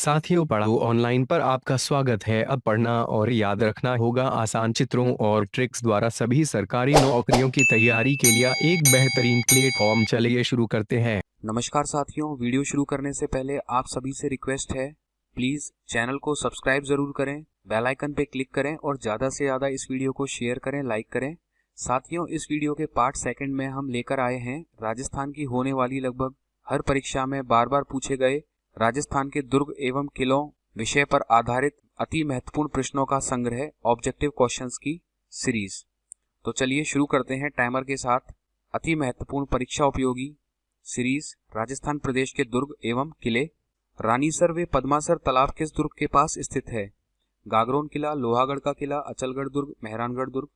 साथियों, पढ़ाओ ऑनलाइन पर आपका स्वागत है। अब पढ़ना और याद रखना होगा आसान चित्रों और ट्रिक्स द्वारा सभी सरकारी नौकरियों की तैयारी के लिए एक बेहतरीन प्लेटफॉर्म। चलिए शुरू करते हैं। नमस्कार साथियों, वीडियो शुरू करने से पहले आप सभी से रिक्वेस्ट है, प्लीज चैनल को सब्सक्राइब जरूर करें, बेल आइकन पे क्लिक करें और ज़्यादा से ज़्यादा इस वीडियो को शेयर करें, लाइक करें। साथियों, इस वीडियो के पार्ट सेकंड में हम लेकर आए हैं राजस्थान की होने वाली लगभग हर परीक्षा में बार बार पूछे गए राजस्थान के दुर्ग एवं किलों विषय पर आधारित अति महत्वपूर्ण प्रश्नों का संग्रह, ऑब्जेक्टिव क्वेश्चंस की सीरीज। तो चलिए शुरू करते हैं टाइमर के साथ। अति महत्वपूर्ण परीक्षा उपयोगी सीरीज, राजस्थान प्रदेश के दुर्ग एवं किले। रानीसर व पद्मासर तालाब किस दुर्ग के पास स्थित है? गागरोन किला, लोहागढ़ का किला, अचलगढ़ दुर्ग, मेहरानगढ़ दुर्ग।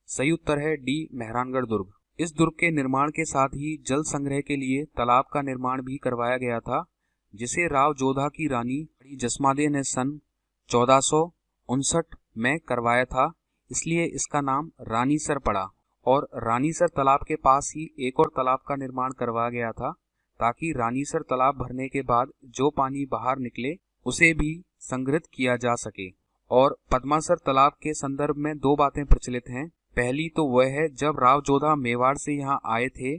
सही उत्तर है डी, मेहरानगढ़ दुर्ग। इस दुर्ग के निर्माण के साथ ही जल संग्रह के लिए तालाब का निर्माण भी करवाया गया था, जिसे राव जोधा की रानी जसमादे ने सन 1459 में करवाया था, इसलिए इसका नाम रानीसर पड़ा। और रानीसर तालाब के पास ही एक और तालाब का निर्माण करवाया गया था, ताकि रानीसर तालाब भरने के बाद जो पानी बाहर निकले उसे भी संग्रहित किया जा सके। और पद्मासर तालाब के संदर्भ में दो बातें प्रचलित हैं। पहली तो वह है, जब राव जोधा मेवाड़ से यहाँ आए थे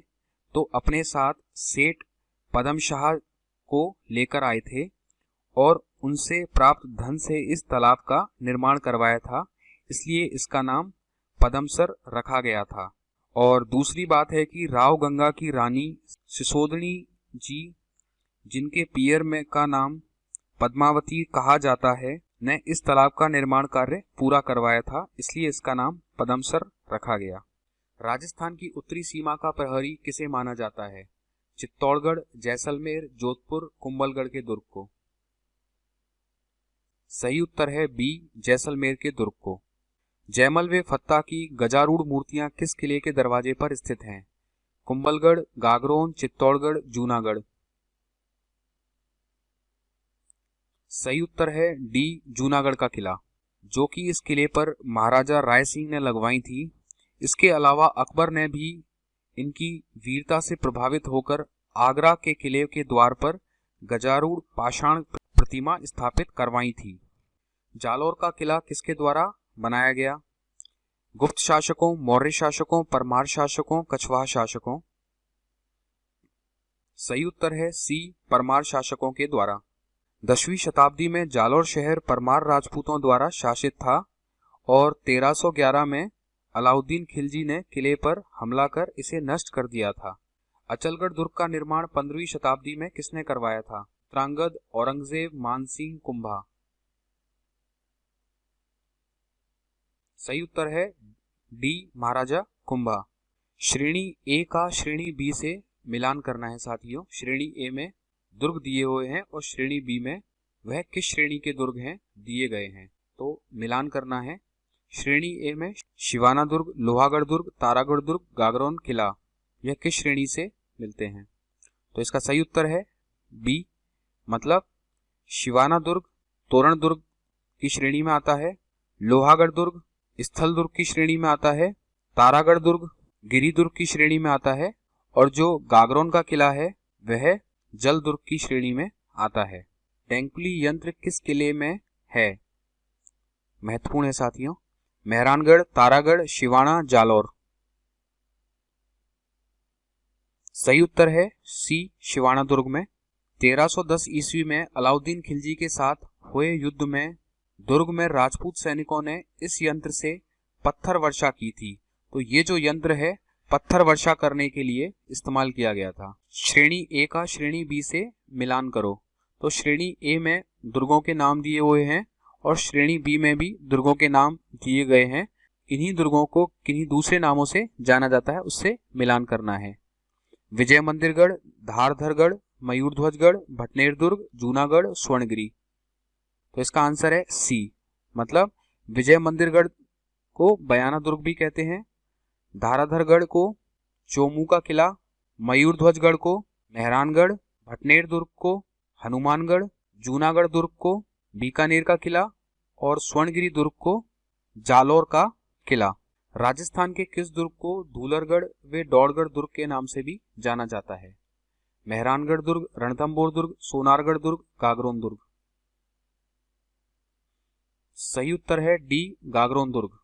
तो अपने साथ सेठ पदमशाह को लेकर आए थे और उनसे प्राप्त धन से इस तालाब का निर्माण करवाया था, इसलिए इसका नाम पदमसर रखा गया था। और दूसरी बात है कि राव गंगा की रानी सिसोदनी जी, जिनके पियर में का नाम पद्मावती कहा जाता है, ने इस तालाब का निर्माण कार्य पूरा करवाया था, इसलिए इसका नाम पदमसर रखा गया। राजस्थान की उत्तरी सीमा का प्रहरी किसे माना जाता है? चित्तौड़गढ़, जैसलमेर, जोधपुर, कुंभलगढ़ के दुर्ग को। सही उत्तर है बी, जैसलमेर के दुर्ग को। जयमल व फत्ता की गजारूढ़ मूर्तियां किस किले के दरवाजे पर स्थित हैं? कुंभलगढ़, गागरोन, चित्तौड़गढ़, जूनागढ़। सही उत्तर है डी, जूनागढ़ का किला, जो कि इस किले पर महाराजा राय सिंह ने लगवाई थी। इसके अलावा अकबर ने भी इनकी वीरता से प्रभावित होकर आगरा के किले के द्वार पर गजारूढ़ पाषाण प्रतिमा स्थापित करवाई थी। जालौर का किला किसके द्वारा बनाया गया? गुप्त शासकों, मौर्य शासकों, परमार शासकों, कछवाहा शासकों। सही उत्तर है सी, परमार शासकों के द्वारा। 10वीं शताब्दी में जालौर शहर परमार राजपूतों द्वारा शासित था और 1311 में अलाउद्दीन खिलजी ने किले पर हमला कर इसे नष्ट कर दिया था। अचलगढ़ दुर्ग का निर्माण 15वीं शताब्दी में किसने करवाया था? त्रांगद, औरंगजेब, मानसिंह, कुंभा। सही उत्तर है डी, महाराजा कुंभा। श्रेणी ए का श्रेणी बी से मिलान करना है साथियों। श्रेणी ए में दुर्ग दिए हुए हैं और श्रेणी बी में वह किस श्रेणी के दुर्ग हैं दिए गए हैं, तो मिलान करना है। श्रेणी ए में शिवाना दुर्ग, लोहागढ़ दुर्ग, तारागढ़ दुर्ग, गागरोन किला, यह किस श्रेणी से मिलते हैं? तो इसका सही उत्तर है बी, मतलब शिवाना दुर्ग तोरण दुर्ग की श्रेणी में आता है, लोहागढ़ दुर्ग स्थल दुर्ग की श्रेणी में आता है, तारागढ़ दुर्ग गिरी दुर्ग की श्रेणी में आता है और जो गागरोन का किला है वह जल दुर्ग की श्रेणी में आता है। टेंकुली यंत्र किस किले में है? महत्वपूर्ण है साथियों। मेहरानगढ़, तारागढ़, शिवाना, जालौर। सही उत्तर है सी, शिवाना दुर्ग में। 1310 ईस्वी में अलाउद्दीन खिलजी के साथ हुए युद्ध में दुर्ग में राजपूत सैनिकों ने इस यंत्र से पत्थर वर्षा की थी, तो ये जो यंत्र है पत्थर वर्षा करने के लिए इस्तेमाल किया गया था। श्रेणी ए का श्रेणी बी से मिलान करो, तो श्रेणी ए में दुर्गों के नाम दिए हुए हैं और श्रेणी बी में भी दुर्गों के नाम दिए गए हैं। इन्हीं दुर्गों को किन्हीं दूसरे नामों से जाना जाता है, उससे मिलान करना है। विजय मंदिरगढ़, धारधरगढ़, मयूरध्वजगढ़, भटनेर दुर्ग, जूनागढ़, स्वर्णगिरी। तो इसका आंसर है सी, मतलब विजय मंदिरगढ़ को बयाना दुर्ग भी कहते हैं, धाराधरगढ़ को चोमू का किला, मयूरध्वजगढ़ को मेहरानगढ़, भटनेर दुर्ग को हनुमानगढ़, जूनागढ़ दुर्ग को बीकानेर का किला और स्वर्णगिरी दुर्ग को जालौर का किला। राजस्थान के किस दुर्ग को धूलरगढ़ व डौड़गढ़ दुर्ग के नाम से भी जाना जाता है? मेहरानगढ़ दुर्ग, रणथंभौर दुर्ग, सोनारगढ़ दुर्ग, गागरोन दुर्ग। सही उत्तर है डी, गागरोन दुर्ग।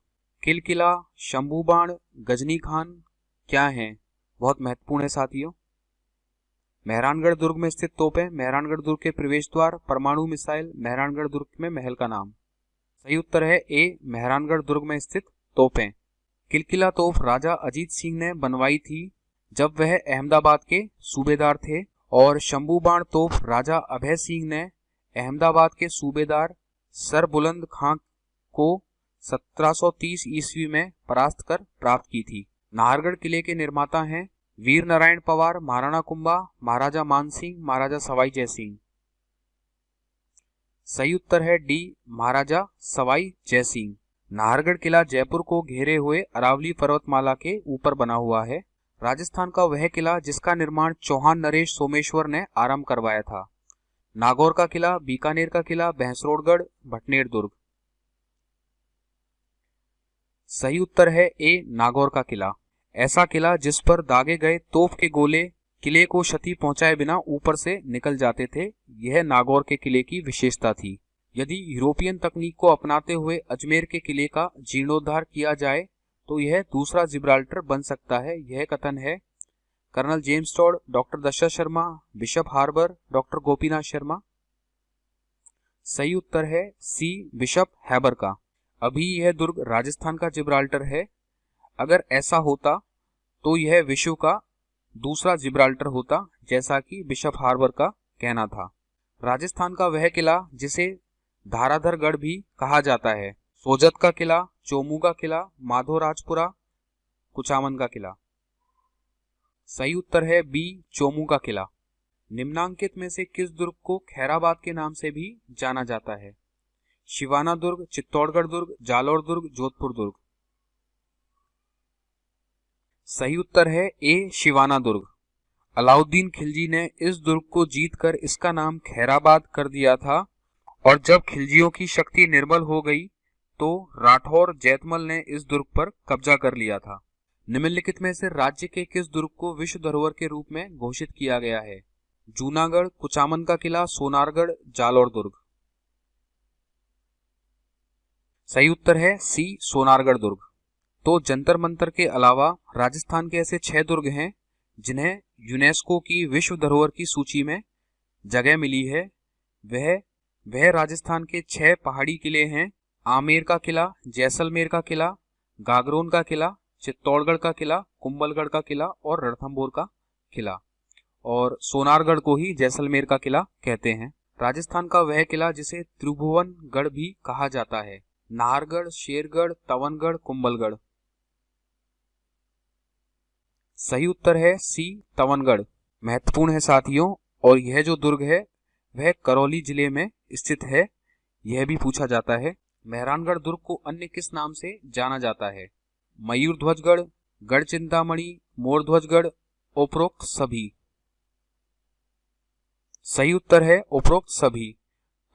किलकिला, शंभू बाण, गजनी खान क्या हैं? बहुत महत्वपूर्ण है साथियों। मेहरानगढ़ दुर्ग में स्थित तोपें, मेहरानगढ़ दुर्ग के प्रवेश द्वार, परमाणु मिसाइल, मेहरानगढ़ दुर्ग में महल का नाम। सही उत्तर है ए, मेहरानगढ़ दुर्ग में स्थित तोपें। किलकिला तोप राजा अजीत सिंह ने बनवाई थी जब वह अहमदाबाद के सूबेदार थे, और शंभू बाण तोप राजा अभय सिंह ने अहमदाबाद के सूबेदार सर बुलंद खां को 1730 ईस्वी में परास्त कर प्राप्त की थी। नाहरगढ़ किले के निर्माता हैं वीर नारायण पवार, महाराणा कुंभा, महाराजा मानसिंह, महाराजा सवाई जयसिंह। सही उत्तर है डी, महाराजा सवाई जयसिंह। नाहरगढ़ किला जयपुर को घेरे हुए अरावली पर्वतमाला के ऊपर बना हुआ है। राजस्थान का वह किला जिसका निर्माण चौहान नरेश सोमेश्वर ने आरंभ करवाया था। नागौर का किला, बीकानेर का किला, भैंसरोडगढ़, भटनेर दुर्ग। सही उत्तर है ए, नागौर का किला। ऐसा किला जिस पर दागे गए तोप के गोले किले को क्षति पहुंचाए बिना ऊपर से निकल जाते थे, यह नागौर के किले की विशेषता थी। यदि यूरोपियन तकनीक को अपनाते हुए अजमेर के किले का जीर्णोद्धार किया जाए तो यह दूसरा जिब्राल्टर बन सकता है। यह कथन है colonel James Tod, doctor Dasharath Sharma, bishop Heber, doctor Gopinath Sharma. सही उत्तर है सी, बिशप हैबर का। अभी यह दुर्ग राजस्थान का जिब्राल्टर है। अगर ऐसा होता तो यह विश्व का दूसरा जिब्राल्टर होता, जैसा कि बिशप हार्बर का कहना था। राजस्थान का वह किला जिसे धाराधरगढ़ भी कहा जाता है। सोजत का किला, चोमू का किला, माधोराजपुरा, कुचामन का किला। सही उत्तर है बी, चोमू का किला। निम्नांकित में से किस दुर्ग को खैराबाद के नाम से भी जाना जाता है? शिवाना दुर्ग, चित्तौड़गढ़ दुर्ग, जालौर दुर्ग, जोधपुर दुर्ग। सही उत्तर है ए, शिवाना दुर्ग। अलाउद्दीन खिलजी ने इस दुर्ग को जीतकर इसका नाम खैराबाद कर दिया था, और जब खिलजियों की शक्ति निर्बल हो गई तो राठौर जैतमल ने इस दुर्ग पर कब्जा कर लिया था। निम्नलिखित में से राज्य के किस दुर्ग को विश्व धरोहर के रूप में घोषित किया गया है? जूनागढ़, कुचामन का किला, सोनारगढ़, जालौर दुर्ग। सही उत्तर है सी, सोनारगढ़ दुर्ग। तो जंतर मंतर के अलावा राजस्थान के ऐसे 6 दुर्ग हैं जिन्हें यूनेस्को की विश्व धरोहर की सूची में जगह मिली है। वह राजस्थान के 6 पहाड़ी किले हैं। आमेर का किला, जैसलमेर का किला, गागरोन का किला, चित्तौड़गढ़ का किला, कुंभलगढ़ का किला और रणथंभौर का किला। और सोनारगढ़ को ही जैसलमेर का किला कहते हैं। राजस्थान का वह किला जिसे त्रिभुवनगढ़ भी कहा जाता है। नाहरगढ़, शेरगढ़, तवनगढ़, कुंभलगढ़। सही उत्तर है सी, तवनगढ़। महत्वपूर्ण है साथियों, और यह जो दुर्ग है वह करौली जिले में स्थित है। यह भी पूछा जाता है। मेहरानगढ़ दुर्ग को अन्य किस नाम से जाना जाता है? मयूरध्वजगढ़, गढ़ चिंतामणि, मोरध्वजगढ़, उपरोक्त सभी। सही उत्तर है उपरोक्त सभी।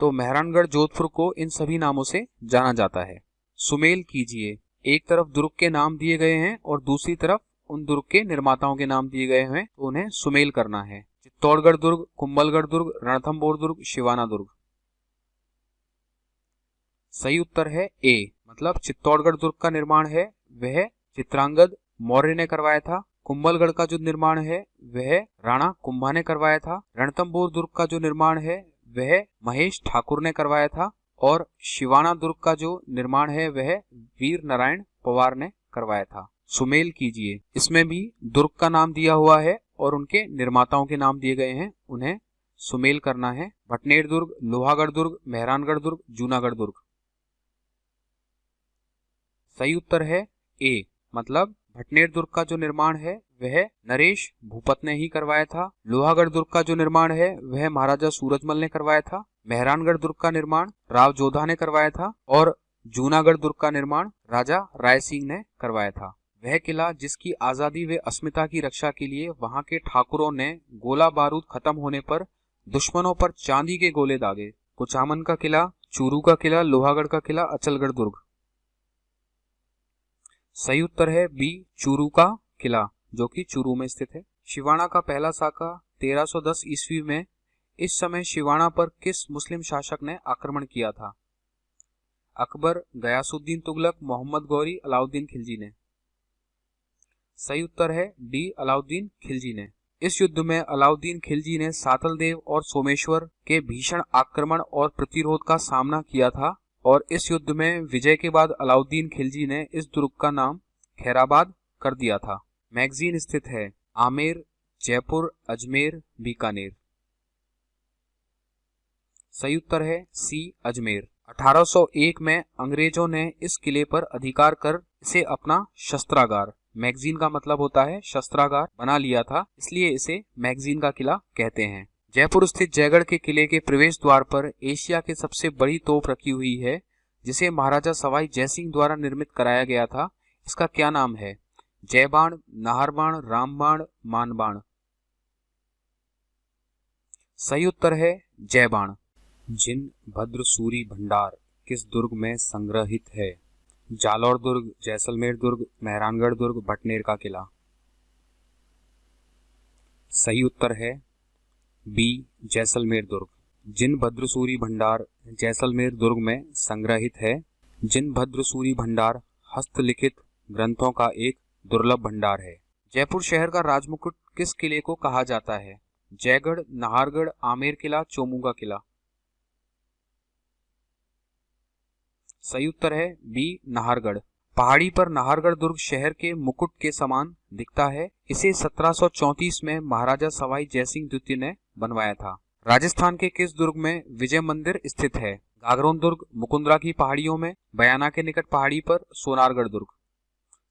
तो मेहरानगढ़ जोधपुर को इन सभी नामों से जाना जाता है। सुमेल कीजिए। एक तरफ दुर्ग के नाम दिए गए हैं और दूसरी तरफ उन दुर्ग के निर्माताओं के नाम दिए गए हैं, तो उन्हें सुमेल करना है। चित्तौड़गढ़ दुर्ग, कुंभलगढ़ दुर्ग, रणथंभौर दुर्ग, शिवाना दुर्ग। सही उत्तर है ए, मतलब चित्तौड़गढ़ दुर्ग का निर्माण है वह चित्रांगद मौर्य ने करवाया था। कुंभलगढ़ का जो निर्माण है वह राणा कुंभा ने करवाया था। रणथंभौर दुर्ग का जो निर्माण है वह महेश ठाकुर ने करवाया था। और शिवाना दुर्ग का जो निर्माण है वह वीर नारायण पवार ने करवाया था। सुमेल कीजिए। इसमें भी दुर्ग का नाम दिया हुआ है और उनके निर्माताओं के नाम दिए गए हैं, उन्हें सुमेल करना है। भटनेर दुर्ग, लोहागढ़ दुर्ग, मेहरानगढ़ दुर्ग, जूनागढ़ दुर्ग। सही उत्तर है ए, मतलब भटनेर दुर्ग का जो निर्माण है वह नरेश भूपत ने ही करवाया था। लोहागढ़ दुर्ग का जो निर्माण है वह महाराजा सूरजमल ने करवाया था। मेहरानगढ़ दुर्ग का निर्माण राव जोधा ने करवाया था। और जूनागढ़ दुर्ग का निर्माण राजा राय सिंह ने करवाया था। वह किला जिसकी आजादी व अस्मिता की रक्षा के लिए वहां के ठाकुरों ने गोला बारूद खत्म होने पर दुश्मनों पर चांदी के गोले दागे। कुचामन का किला, चूरू का किला, लोहागढ़ का किला, अचलगढ़ दुर्ग। सही उत्तर है बी, चूरू का किला, जो कि चूरू में स्थित है। शिवाना का पहला साका 1310 ईस्वी में इस समय शिवाना पर किस मुस्लिम शासक ने आक्रमण किया था? अकबर, गयासुद्दीन तुगलक, मोहम्मद गौरी, अलाउद्दीन खिलजी ने। सही उत्तर है डी, अलाउद्दीन खिलजी ने। इस युद्ध में अलाउद्दीन खिलजी ने सातलदेव और सोमेश्वर के भीषण आक्रमण और प्रतिरोध का सामना किया था और इस युद्ध में विजय के बाद अलाउद्दीन खिलजी ने इस दुर्ग का नाम खैराबाद कर दिया था। मैगजीन स्थित है आमेर, जयपुर, अजमेर, बीकानेर। सही उत्तर है सी, अजमेर। 1801 में अंग्रेजों ने इस किले पर अधिकार कर इसे अपना शस्त्रागार, मैगजीन का मतलब होता है शस्त्रागार, बना लिया था, इसलिए इसे मैगजीन का किला कहते हैं। जयपुर स्थित जयगढ़ के किले के प्रवेश द्वार पर एशिया की सबसे बड़ी तोप रखी हुई है जिसे महाराजा सवाई जयसिंह द्वारा निर्मित कराया गया था। इसका क्या नाम है? जयबाण, नाहरबाण, रामबाण, मानबाण। सही उत्तर है जयबाण। जिन भद्र सूरी भंडार किस दुर्ग में संग्रहित है? जालौर दुर्ग, जैसलमेर दुर्ग, मेहरानगढ़ दुर्ग, भटनेर का किला। सही उत्तर है बी, जैसलमेर दुर्ग। जिन भद्रसूरी भंडार जैसलमेर दुर्ग में संग्रहित है। जिन भद्रसूरी भंडार हस्तलिखित ग्रंथों का एक दुर्लभ भंडार है। जयपुर शहर का राजमुकुट किस किले को कहा जाता है? जयगढ़, नाहरगढ़, आमेर किला, चोमुगा किला। सही उत्तर है बी, नाहरगढ़। पहाड़ी पर नाहरगढ़ दुर्ग शहर के मुकुट के समान दिखता है। इसे 1734 में महाराजा सवाई जयसिंह द्वितीय ने बनवाया था। राजस्थान के किस दुर्ग में विजय मंदिर स्थित है? गागरोन दुर्ग, मुकुंदरा की पहाड़ियों में, बयाना के निकट पहाड़ी पर, सोनारगढ़ दुर्ग।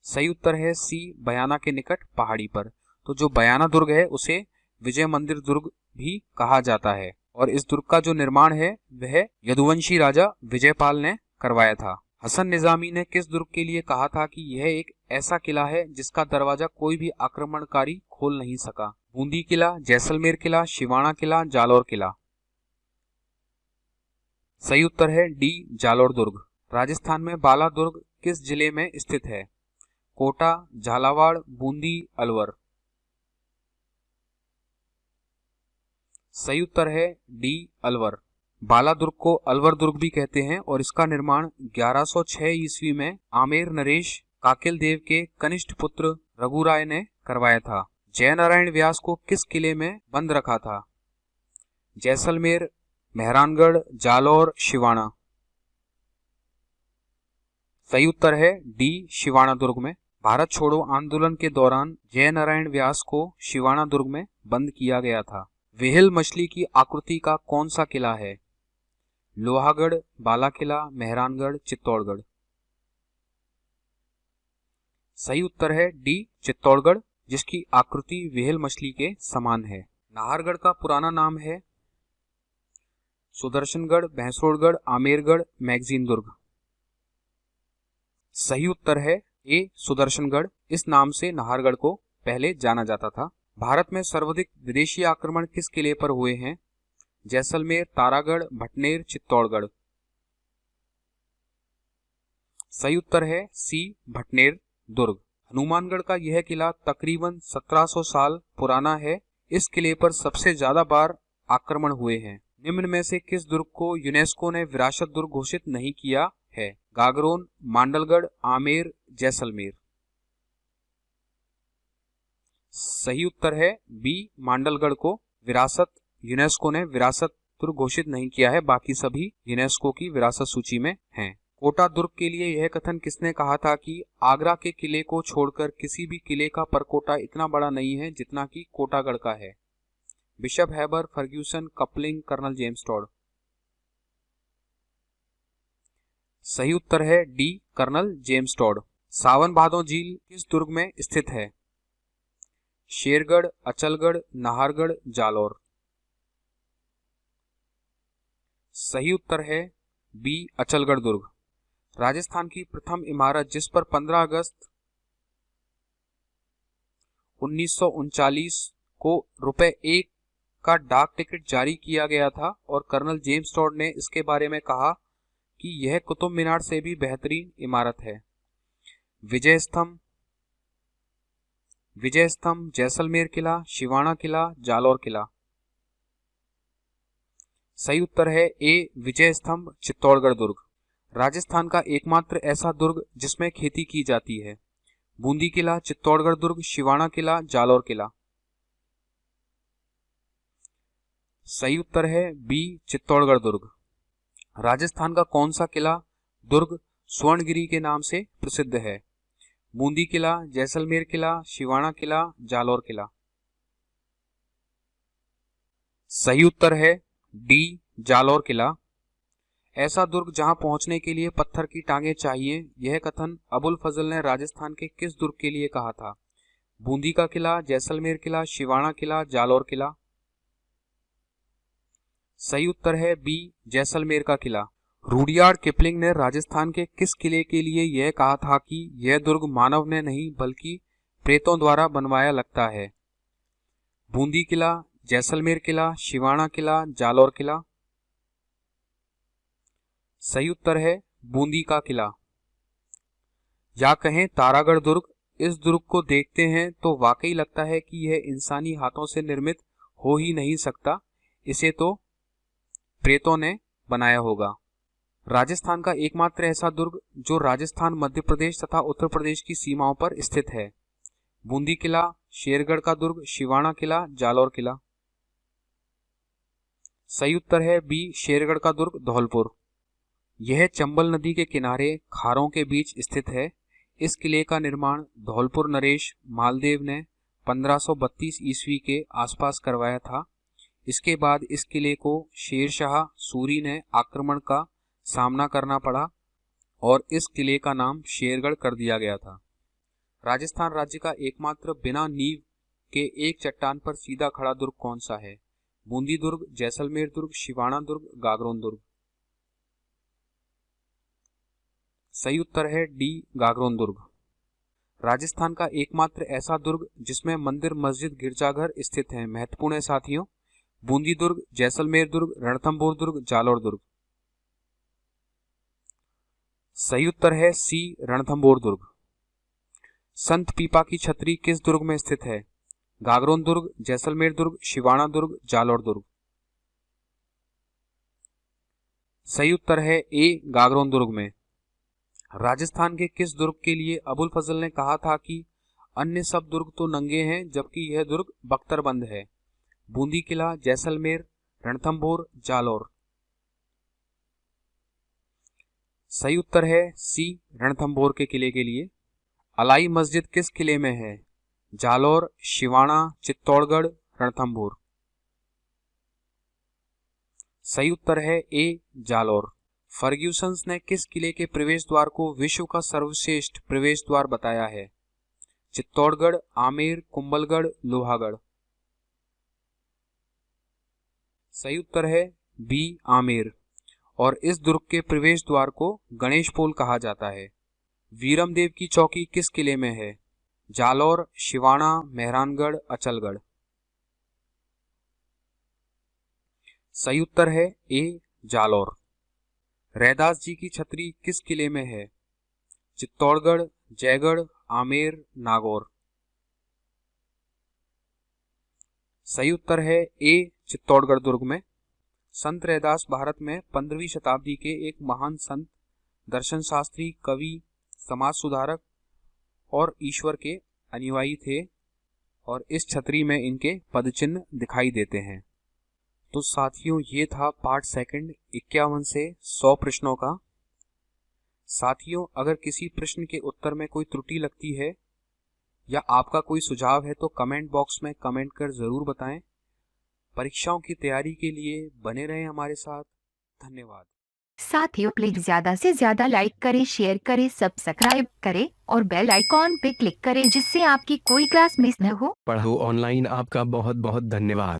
सही उत्तर है सी, बयाना के निकट पहाड़ी पर। तो जो बयाना दुर्ग है उसे विजय मंदिर दुर्ग भी कहा जाता है और इस दुर्ग का जो निर्माण है वह यदुवंशी राजा विजयपाल ने करवाया था। हसन निजामी ने किस दुर्ग के लिए कहा था कि यह एक ऐसा किला है जिसका दरवाजा कोई भी आक्रमणकारी खोल नहीं सका? बूंदी किला, जैसलमेर किला, शिवाना किला, जालौर किला। सही उत्तर है डी, जालौर दुर्ग। राजस्थान में बाला दुर्ग किस जिले में स्थित है? कोटा, झालावाड़, बूंदी, अलवर। सही उत्तर है डी, अलवर। बाला दुर्ग को अलवर दुर्ग भी कहते हैं और इसका निर्माण 1106 ईस्वी में आमेर नरेश काकिल देव के कनिष्ठ पुत्र रघुराय ने करवाया था। जयनारायण व्यास को किस किले में बंद रखा था? जैसलमेर, मेहरानगढ़, जालौर, शिवाना। सही उत्तर है डी, शिवाना दुर्ग में। भारत छोड़ो आंदोलन के दौरान जयनारायण व्यास को शिवाना दुर्ग में बंद किया गया था। वेहिल मछली की आकृति का कौन सा किला है? लोहागढ़, बाला किला, मेहरानगढ़, चित्तौड़गढ़। सही उत्तर है डी, चित्तौड़गढ़, जिसकी आकृति वेहिल मछली के समान है। नाहरगढ़ का पुराना नाम है सुदर्शनगढ़, भैंसरोड़गढ़, आमेरगढ़, मैगजीन दुर्ग। सही उत्तर है ए, सुदर्शनगढ़। इस नाम से नाहरगढ़ को पहले जाना जाता था। भारत में सर्वाधिक विदेशी आक्रमण किस किले पर हुए हैं? जैसलमेर, तारागढ़, भटनेर, चित्तौड़गढ़। सही उत्तर है सी, भटनेर दुर्ग। हनुमानगढ़ का यह किला तकरीबन 1700 साल पुराना है। इस किले पर सबसे ज्यादा बार आक्रमण हुए हैं। निम्न में से किस दुर्ग को यूनेस्को ने विरासत दुर्ग घोषित नहीं किया है? गागरोन, मांडलगढ़, आमेर, जैसलमेर। सही उत्तर है बी, मांडलगढ़ को यूनेस्को ने विरासत दुर्ग घोषित नहीं किया है। बाकी सभी यूनेस्को की विरासत सूची में हैं। कोटा दुर्ग के लिए यह कथन किसने कहा था कि आगरा के किले को छोड़कर किसी भी किले का परकोटा इतना बड़ा नहीं है जितना कि कोटागढ़ का है? Bishop Heber, Fergusson, Kipling, colonel James Tod. सही उत्तर है D, colonel James Tod. Sawan Bhado झील किस दुर्ग में स्थित है? शेरगढ़, अचलगढ़, नाहरगढ़, जालौर। सही उत्तर है बी, अचलगढ़ दुर्ग। राजस्थान की प्रथम इमारत जिस पर 15 अगस्त 1939 को ₹1 का डाक टिकट जारी किया गया था और कर्नल जेम्स टॉड ने इसके बारे में कहा कि यह कुतुब मीनार से भी बेहतरीन इमारत है। विजय स्तंभ, विजय स्तंभ, जैसलमेर किला, शिवाना किला, जालौर किला। सही उत्तर है ए विजय स्तंभ, चित्तौड़गढ़ दुर्ग। राजस्थान का एकमात्र ऐसा दुर्ग जिसमें खेती की जाती है। बूंदी किला, चित्तौड़गढ़ दुर्ग, शिवाना किला, जालौर किला। सही उत्तर है बी चित्तौड़गढ़ दुर्ग। राजस्थान का कौन सा किला दुर्ग स्वर्णगिरी के नाम से प्रसिद्ध है? बूंदी किला, जैसलमेर किला, शिवाना किला, जालौर किला। सही उत्तर है डी जालौर किला। ऐसा दुर्ग जहां पहुंचने के लिए पत्थर की टांगे चाहिए, यह कथन अबुल फजल ने राजस्थान के किस दुर्ग के लिए कहा था? बूंदी का किला, जैसलमेर किला, शिवाना किला, जालौर किला। सही उत्तर है बी जैसलमेर का किला। रुडयार्ड किपलिंग ने राजस्थान के किस किले के लिए यह कहा था कि यह दुर्ग मानव ने नहीं बल्कि प्रेतों द्वारा बनवाया लगता है? बूंदी किला, जैसलमेर किला, शिवाना किला, जालौर किला। सही उत्तर है बूंदी का किला। या कहें तारागढ़ दुर्ग। इस दुर्ग को देखते हैं तो वाकई लगता है कि यह इंसानी हाथों से निर्मित हो ही नहीं सकता, इसे तो प्रेतों ने बनाया होगा। राजस्थान का एकमात्र ऐसा दुर्ग जो राजस्थान, मध्य प्रदेश तथा उत्तर प्रदेश की सीमाओं पर स्थित है। बूंदी किला, शेरगढ़ का दुर्ग, शिवाना किला, जालौर किला। सही उत्तर है बी शेरगढ़ का दुर्ग, धौलपुर। यह चंबल नदी के किनारे खारों के बीच स्थित है। इस किले का निर्माण धौलपुर नरेश मालदेव ने 1532 ईस्वी के आसपास करवाया था। इसके बाद इस किले को शेरशाह सूरी ने आक्रमण का सामना करना पड़ा और इस किले का नाम शेरगढ़ कर दिया गया था। राजस्थान राज्य का एकमात्र बिना नींव के एक चट्टान पर सीधा खड़ा दुर्ग कौन सा है? बूंदी दुर्ग, जैसलमेर दुर्ग, शिवाना दुर्ग, गागरोन दुर्ग। सही उत्तर है डी गागरोन दुर्ग। राजस्थान का एकमात्र ऐसा दुर्ग जिसमें मंदिर, मस्जिद, गिरजाघर स्थित हैं, महत्वपूर्ण है साथियों। बूंदी दुर्ग, जैसलमेर दुर्ग, रणथंभौर दुर्ग, जालौर दुर्ग। सही उत्तर है सी रणथंभौर दुर्ग। संत पीपा की छतरी किस दुर्ग में स्थित है? गागरोन दुर्ग, जैसलमेर दुर्ग, शिवाना दुर्ग, जालौर दुर्ग। सही उत्तर है ए गागरोन दुर्ग में। राजस्थान के किस दुर्ग के लिए अबुल फजल ने कहा था कि अन्य सब दुर्ग तो नंगे हैं जबकि यह दुर्ग बख्तरबंद है? बूंदी किला, जैसलमेर, रणथंभौर, जालौर। सही उत्तर है सी रणथंभौर के किले के लिए। अलाई मस्जिद किस किले में है? जालौर, शिवाना, चित्तौड़गढ़, रणथंभौर। सही उत्तर है ए जालौर। फर्ग्यूसंस ने किस किले के प्रवेश द्वार को विश्व का सर्वश्रेष्ठ प्रवेश द्वार बताया है? चित्तौड़गढ़, आमेर, कुंभलगढ़, लोहागढ़। सही उत्तर है बी आमेर। और इस दुर्ग के प्रवेश द्वार को गणेश पोल कहा जाता है। वीरमदेव की चौकी किस किले में है? जालौर, शिवाना, मेहरानगढ़, अचलगढ़। सही उत्तर है ए जालौर। रैदास जी की छतरी किस किले में है? चित्तौड़गढ़, जयगढ़, आमेर, नागौर। सही उत्तर है ए चित्तौड़गढ़ दुर्ग में। संत रैदास भारत में 15वीं शताब्दी के एक महान संत, दर्शन शास्त्री, कवि, समाज सुधारक और ईश्वर के अनुयायी थे और इस छतरी में इनके पदचिन्ह दिखाई देते हैं। तो साथियों, ये था पार्ट सेकंड 51 से 100 प्रश्नों का। साथियों, अगर किसी प्रश्न के उत्तर में कोई त्रुटि लगती है या आपका कोई सुझाव है तो कमेंट बॉक्स में कमेंट कर जरूर बताएं। परीक्षाओं की तैयारी के लिए बने रहें हमारे साथ। धन्यवाद। साथियों, प्लीज ज्यादा से ज्यादा लाइक करें, शेयर करें, सब्सक्राइब करें और बेल आइकॉन पे क्लिक करें जिससे आपकी कोई क्लास मिस न हो। पढ़ो ऑनलाइन आपका बहुत बहुत धन्यवाद।